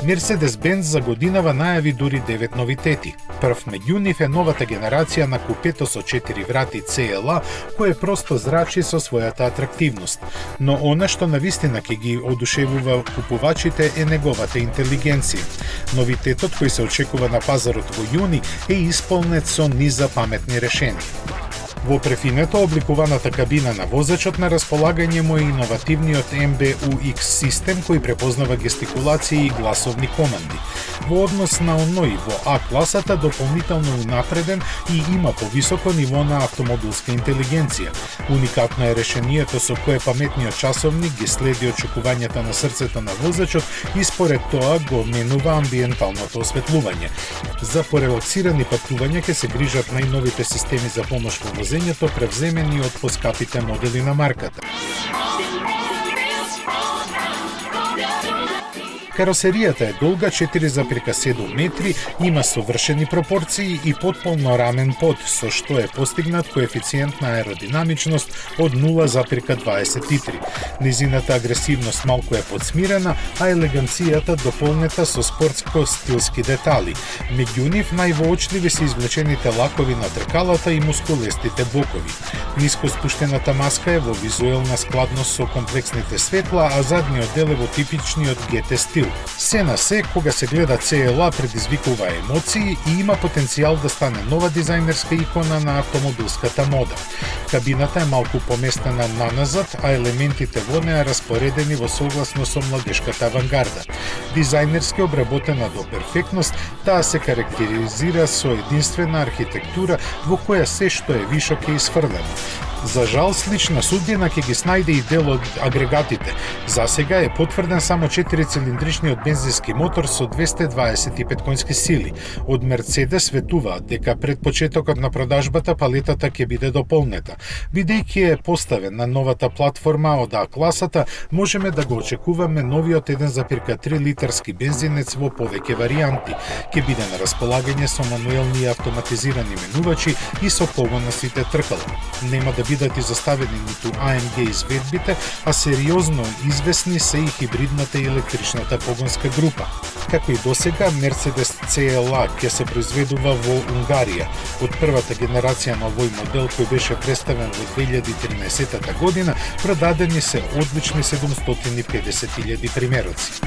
Mercedes-Benz за годинава најави дури 9 новитети. Прв меѓу нив е новата генерација на купето со 4 врати CLA, кое просто зрачи со својата атрактивност. Но она што навистина ќе ги одушевува купувачите е неговата интелигенција. Новитетот кој се очекува на пазарот во јуни е исполнет со низа паметни решенија. Во префинето обликуваната кабина на возачот на располагање му е иновативниот MBUX систем кој препознава гестикулации и гласовни команди. Во однос на оној во А класата дополнително унапреден и има повисоко ниво на автомобилска интелигенција. Уникатно е решението со кое паметниот часовник ги следи очекувањата на срцето на возачот и според тоа го менува амбиенталното осветлување. За порелаксирани патувања ќе се грижат најновите системи за помош во возењето, превземени од поскапите модели на марката. Каросеријата е долга 4,7 метри, има совршени пропорции и потполно рамен под, со што е постигнат коефициент на аеродинамичност од 0,23. Низината агресивност малку е подсмирена, а елеганцијата дополнета со спортско-стилски детали. Меѓу нив највоочливи се извлечените лакови на тркалата и мускулестите бокови. Ниско спуштената маска е во визуелна складност со комплексните светла, а задниот дел е во типичниот GT стил. Се на се, кога се гледа CLA, предизвикува емоции и има потенцијал да стане нова дизајнерска икона на автомобилската мода. Кабината е малку поместена наназад, а елементите во неа распоредени во согласно со младешката авангарда. Дизајнерски обработена до перфектност, таа се карактеризира со единствена архитектура во која се што е вишок е исфрлено. За жал, слична судбина ќе ги снајде и дел од агрегатите. За сега е потврден само 4-цилиндричниот бензински мотор со 225 конски сили. Од Мерцедес ветуваат дека пред почетокот на продажбата палетата ќе биде дополнета. Бидејќи е поставен на новата платформа од А класата, можеме да го очекуваме новиот 1,3 литарски бензинец во повеќе варијанти. Ќе биде на располагање со мануелни и автоматизирани менувачи и со погон на сите тркала. Нема да бидат изоставени ниту AMG изведбите, а сериозно известни се и хибридната и електричната погонска група. Како и досега, Mercedes CLA ќе се произведува во Унгарија. Од првата генерација на овој модел кој беше представен во 2013 година, продадени се одлични 750.000 примероци.